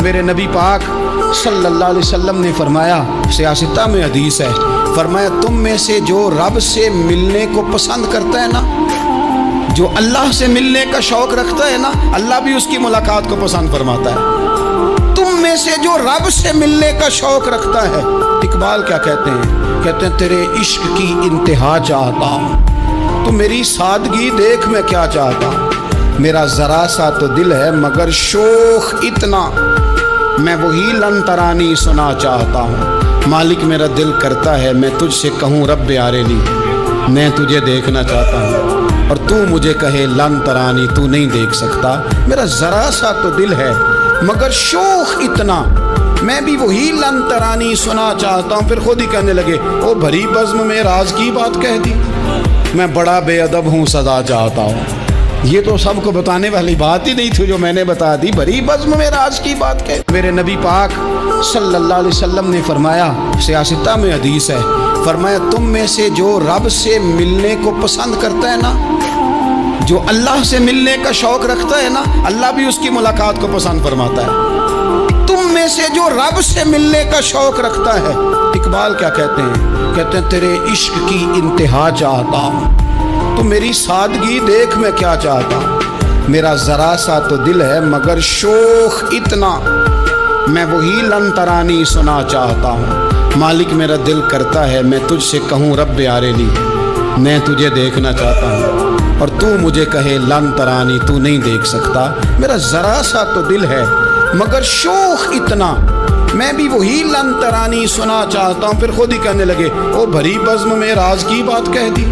میرے نبی پاک صلی اللہ علیہ وسلم نے فرمایا، سیاستہ میں حدیث ہے، فرمایا تم میں سے جو رب سے ملنے کو پسند کرتا ہے نا، جو اللہ سے ملنے کا شوق رکھتا ہے نا، اللہ بھی اس کی ملاقات کو پسند فرماتا ہے۔ تم میں سے جو رب سے ملنے کا شوق رکھتا ہے، اقبال کیا کہتے ہیں؟ کہتے ہیں تیرے عشق کی انتہا چاہتا ہوں، تو میری سادگی دیکھ میں کیا چاہتا ہوں، میرا ذرا سا تو دل ہے مگر شوق اتنا، میں وہی لن ترانی سنا چاہتا ہوں، مالک میرا دل کرتا ہے میں تجھ سے کہوں رب آریلی، میں تجھے دیکھنا چاہتا ہوں، اور تو مجھے کہے لن ترانی تو نہیں دیکھ سکتا، میرا ذرا سا تو دل ہے مگر شوق اتنا، میں بھی وہی لن ترانی سنا چاہتا ہوں۔ پھر خود ہی کہنے لگے او بھری بزم میں راز کی بات کہہ دی، میں بڑا بے ادب ہوں سزا چاہتا ہوں۔ یہ تو سب کو بتانے والی بات ہی نہیں تھی جو میں نے بتا دی، بھری بزم میں راز کی بات کہہ۔ میرے نبی پاک صلی اللہ علیہ وسلم نے فرمایا، سیاستہ میں حدیث ہے، فرمایا تم میں سے جو رب سے ملنے کو پسند کرتا ہے نا، جو اللہ سے ملنے کا شوق رکھتا ہے نا، اللہ بھی اس کی ملاقات کو پسند فرماتا ہے۔ تم میں سے جو رب سے ملنے کا شوق رکھتا ہے، اقبال کیا کہتے ہیں؟ کہتے ہیں تیرے عشق کی انتہا چاہتا ہوں، تو میری سادگی دیکھ میں کیا چاہتا ہوں، میرا ذرا سا تو دل ہے مگر شوق اتنا، میں وہی لن ترانی سنا چاہتا ہوں، مالک میرا دل کرتا ہے میں تجھ سے کہوں رب آریلی، میں تجھے دیکھنا چاہتا ہوں، اور تو مجھے کہے لن ترانی تو نہیں دیکھ سکتا، میرا ذرا سا تو دل ہے مگر شوق اتنا، میں بھی وہی لن ترانی سنا چاہتا ہوں۔ پھر خود ہی کہنے لگے او بھری بزم میں راز کی بات کہہ دی،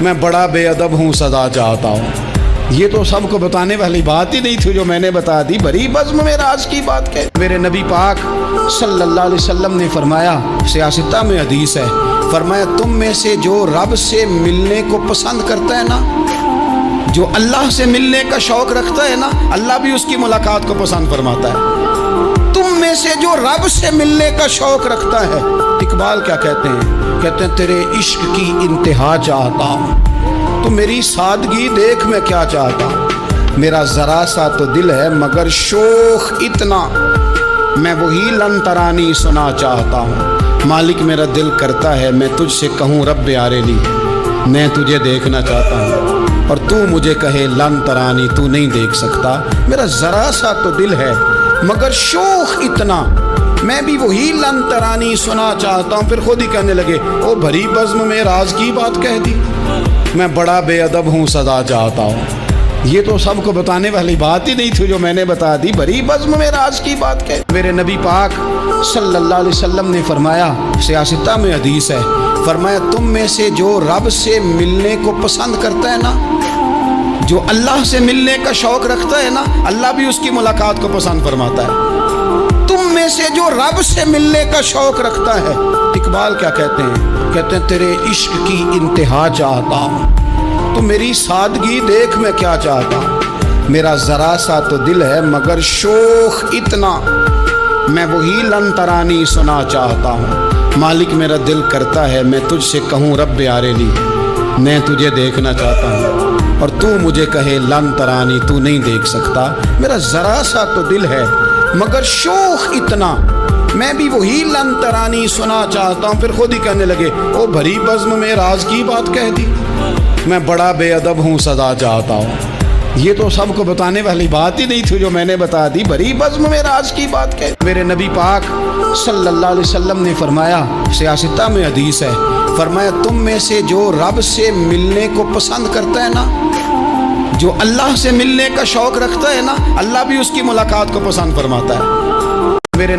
میں بڑا بے ادب ہوں سزا چاہتا ہوں۔ یہ تو سب کو بتانے والی بات ہی نہیں تھی جو میں نے بتا دی، بھری بزم میں راز کی بات کہہ۔ میرے نبی پاک صلی اللہ علیہ وسلم نے فرمایا، سیاستہ میں حدیث ہے، فرمایا تم میں سے جو رب سے ملنے کو پسند کرتا ہے نا، جو اللہ سے ملنے کا شوق رکھتا ہے نا، اللہ بھی اس کی ملاقات کو پسند فرماتا ہے۔ تم میں سے جو رب سے ملنے کا شوق رکھتا ہے، اقبال کیا کہتے ہیں؟ کہتے ہیں تیرے عشق کی انتہا چاہتا ہوں، تو میری سادگی دیکھ میں کیا چاہتا ہوں، میرا ذرا سا تو دل ہے مگر شوق اتنا، میں وہی لن ترانی سنا چاہتا ہوں، مالک میرا دل کرتا ہے میں تجھ سے کہوں رب آریلی، میں تجھے دیکھنا چاہتا ہوں، اور تو مجھے کہے لن ترانی تو نہیں دیکھ سکتا، میرا ذرا سا تو دل ہے مگر شوق اتنا، میں بھی وہی لن ترانی سنا چاہتا ہوں۔ پھر خود ہی کہنے لگے او بھری بزم میں راز کی بات کہہ دی، میں بڑا بے ادب ہوں سزا چاہتا ہوں۔ یہ تو سب کو بتانے والی بات ہی نہیں تھی جو میں نے بتا دی، بھری بزم میں راز کی بات کہہ۔ میرے نبی پاک صلی اللہ علیہ وسلم نے فرمایا، سیاستہ میں حدیث ہے، فرمایا تم میں سے جو رب سے ملنے کو پسند کرتا ہے نا، جو اللہ سے ملنے کا شوق رکھتا ہے نا، اللہ بھی اس کی ملاقات کو پسند فرماتا ہے۔ تم میں سے جو رب سے ملنے کا شوق رکھتا ہے، اقبال کیا کہتے ہیں؟ کہتے ہیں تیرے عشق کی انتہا چاہتا ہوں، تو میری سادگی دیکھ میں کیا چاہتا ہوں، میرا ذرا سا تو دل ہے مگر شوق اتنا، میں وہی لن ترانی سنا چاہتا ہوں، مالک میرا دل کرتا ہے میں تجھ سے کہوں رب آریلی، میں تجھے دیکھنا چاہتا ہوں، اور تو مجھے کہے لن ترانی تو نہیں دیکھ سکتا، میرا ذرا سا تو دل ہے مگر شوق اتنا، میں بھی وہی لن ترانی سنا چاہتا ہوں۔ پھر خود ہی کہنے لگے او بھری بزم میں راز کی بات کہہ دی، میں بڑا بے ادب ہوں سزا چاہتا ہوں۔ یہ تو سب کو بتانے والی بات ہی نہیں تھی جو میں نے بتا دی، بھری بزم میں راز کی بات کہہ۔ میرے نبی پاک صلی اللہ علیہ وسلم نے فرمایا، سیاستہ میں حدیث ہے، فرمایا تم میں سے جو رب سے ملنے کو پسند کرتا ہے نا، جو اللہ سے ملنے کا شوق رکھتا ہے نا، اللہ بھی اس کی ملاقات کو پسند فرماتا ہے۔ میرے